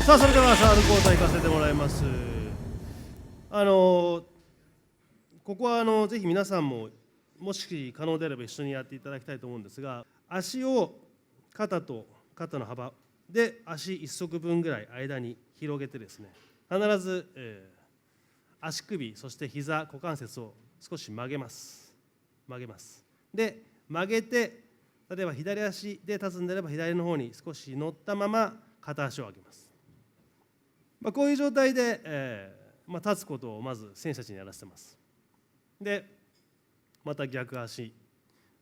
さあそれではサードクォーター行かせてもらいます。ここはぜひ皆さんももし可能であれば一緒にやっていただきたいと思うんですが、足を肩と肩の幅で足1足分ぐらい間に広げてですね、必ず、足首そして膝股関節を少し曲げます。で曲げて、例えば左足で立つんであれば左の方に少し乗ったまま片足を上げます。こういう状態で、立つことをまず選手たちにやらせてます。でまた逆足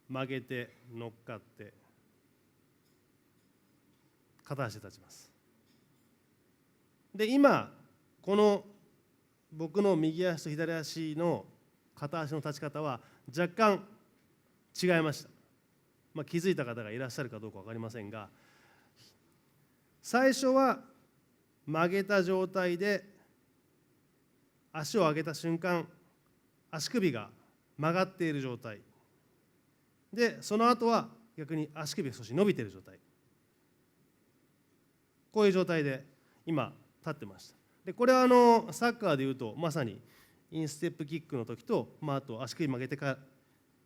曲げて乗っかって片足で立ちます。で今この僕の右足と左足の片足の立ち方は若干違いました。気づいた方がいらっしゃるかどうか分かりませんが、最初は曲げた状態で足を上げた瞬間、足首が曲がっている状態で、その後は逆に足首が少し伸びている状態、こういう状態で今立ってました。でこれはサッカーでいうとまさにインステップキックの時と、あと足首曲げてから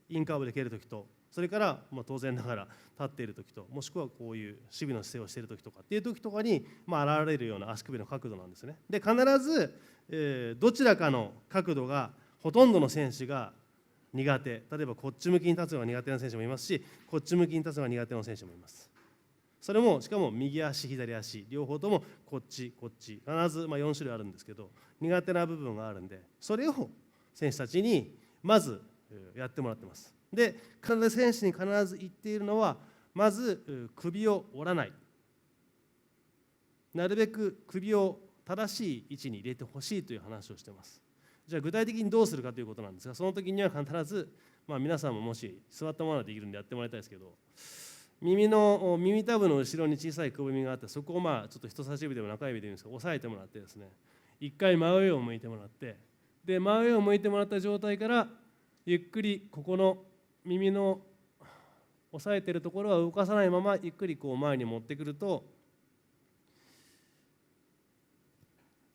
インカーブで蹴る時と、それから当然ながら立っている時と、もしくはこういう守備の姿勢をしている時とかっていう時とかに現れるような足首の角度なんですね。で必ず、どちらかの角度がほとんどの選手が苦手、例えばこっち向きに立つのが苦手な選手もいますし、こっち向きに立つのが苦手な選手もいます。それもしかも右足左足両方ともこっち必ず4種類あるんですけど、苦手な部分があるんで、それを選手たちにまずやってもらってます。で選手に必ず言っているのは、まず首を折らない、なるべく首を正しい位置に入れてほしいという話をしています。じゃあ具体的にどうするかということなんですが、その時には必ず、皆さんももし座ったままでできるんでやってもらいたいですけど、耳たぶの後ろに小さいくぼみがあって、そこをちょっと人差し指でも中指でもいいんですけど押さえてもらってですね、一回真上を向いてもらって、で真上を向いてもらった状態からゆっくりここの耳の押さえているところは動かさないままゆっくりこう前に持ってくると、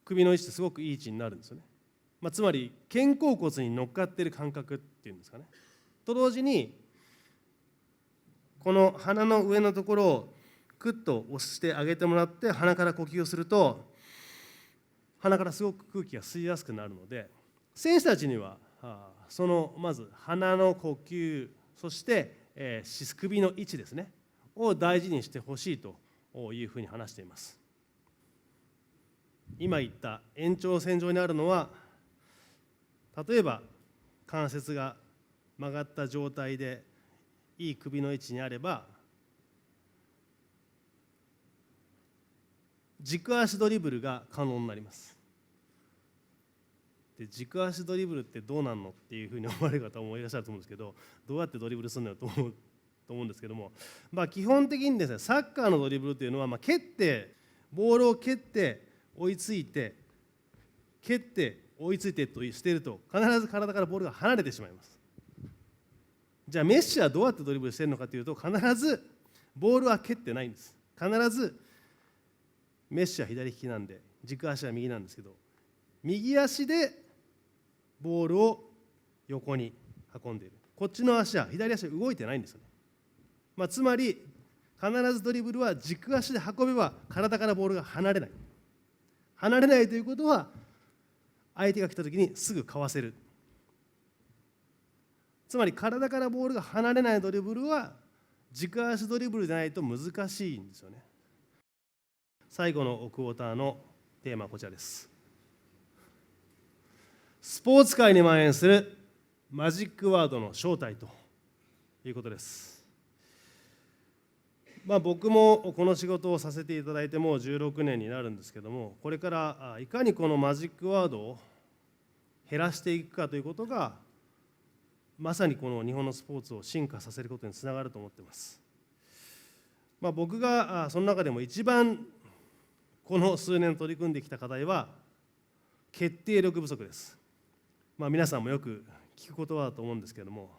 首の位置ってすごくいい位置になるんですよね。つまり肩甲骨に乗っかっている感覚っていうんですかね。と同時にこの鼻の上のところをクッと押してあげてもらって、鼻から呼吸をすると鼻からすごく空気が吸いやすくなるので、選手たちにはそのまず鼻の呼吸、そして首の位置ですねを大事にしてほしいというふうに話しています。今言った延長線上にあるのは、例えば関節が曲がった状態でいい首の位置にあれば、軸足ドリブルが可能になります。で軸足ドリブルってどうなんのっていうふうに思われる方もいらっしゃると思うんですけど、どうやってドリブルするのよと思うんですけども、基本的にですね、サッカーのドリブルというのは、蹴ってボールを蹴って追いついて蹴って追いついてとしていると、必ず体からボールが離れてしまいます。じゃあメッシはどうやってドリブルしているのかというと、必ずボールは蹴ってないんです。必ずメッシは左利きなんで軸足は右なんですけど、右足でボールを横に運んでいる。こっちの足は左足は動いてないんですよね。つまり必ずドリブルは軸足で運べば体からボールが離れないということは、相手が来た時にすぐかわせる。つまり体からボールが離れないドリブルは軸足ドリブルでないと難しいんですよね。最後のクォーターのテーマはこちらです。スポーツ界に蔓延するマジックワードの正体ということです。僕もこの仕事をさせていただいてもう16年になるんですけども、これからいかにこのマジックワードを減らしていくかということが、まさにこの日本のスポーツを進化させることにつながると思っています。僕がその中でも一番この数年取り組んできた課題は決定力不足です。皆さんもよく聞く言葉だと思うんですけれども、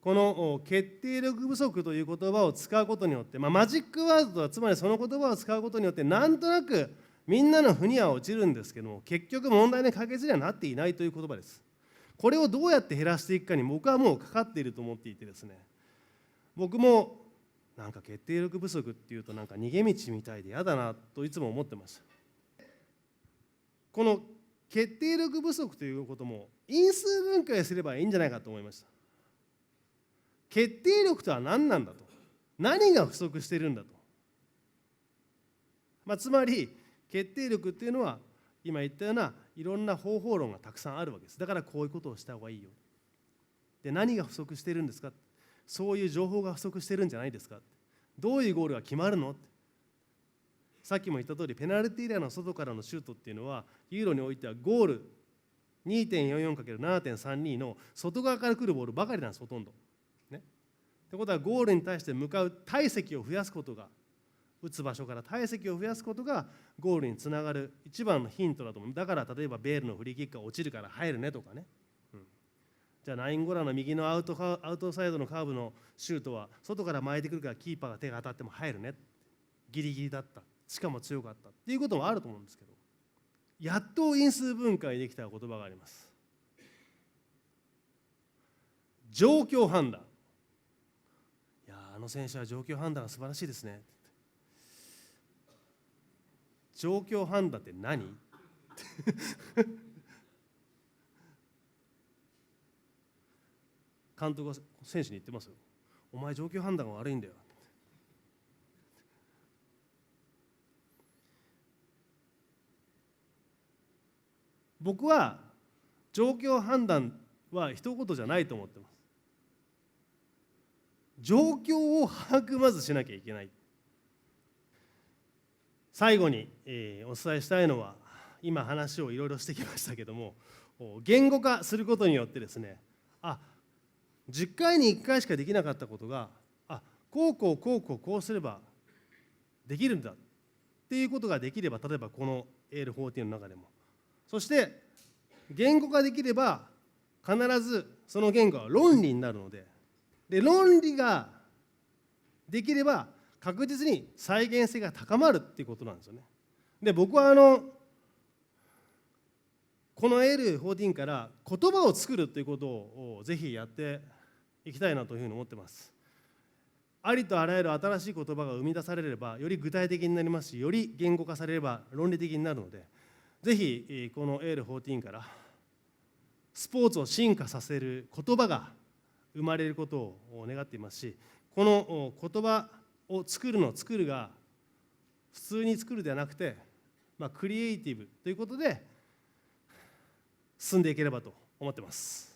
この決定力不足という言葉を使うことによって、マジックワードとはつまりその言葉を使うことによってなんとなくみんなの腑には落ちるんですけども、結局問題の解決にはなっていないという言葉です。これをどうやって減らしていくかに僕はもうかかっていると思っていてですね、僕もなんか決定力不足っていうとなんか逃げ道みたいで嫌だなといつも思ってました。この決定力不足ということも因数分解すればいいんじゃないかと思いました。決定力とは何なんだと、何が不足しているんだと、つまり決定力っていうのは今言ったようないろんな方法論がたくさんあるわけです。だからこういうことをした方がいいよ。で、何が不足しているんですか、そういう情報が不足しているんじゃないですか、どういうゴールが決まるの、さっきも言った通りペナルティーエリアの外からのシュートっていうのはユーロにおいてはゴール 2.44×7.32 の外側から来るボールばかりなんです、ほとんど。ということはゴールに対して向かう体積を増やすことが、打つ場所から体積を増やすことがゴールにつながる一番のヒントだと思う。だから例えばベールのフリーキックが落ちるから入るねとかね、じゃあナインゴラの右のアウトサイドのカーブのシュートは外から巻いてくるからキーパーが手が当たっても入るね、ギリギリだった、しかも強かったっていうこともあると思うんですけど、やっと因数分解できた言葉があります。状況判断。あの選手は状況判断が素晴らしいですね。状況判断って何監督が選手に言ってますよ。お前状況判断が悪いんだよ。僕は状況判断は一言じゃないと思ってます。状況を把握まずしなきゃいけない。最後に、お伝えしたいのは、今話をいろいろしてきましたけども、言語化することによってですね、10回に1回しかできなかったことが、こうすればできるんだっていうことができれば、例えばこの AL14 の中でも、そして言語化できれば必ずその言語は論理になるので、論理ができれば確実に再現性が高まるっていうことなんですよね。で、僕はこの L14 から言葉を作るということをぜひやっていきたいなというふうに思ってます。ありとあらゆる新しい言葉が生み出されればより具体的になりますし、より言語化されれば論理的になるので、ぜひこの L14 からスポーツを進化させる言葉が生まれることを願っていますし、この言葉を作るが普通に作るではなくて、クリエイティブということで進んでいければと思っています。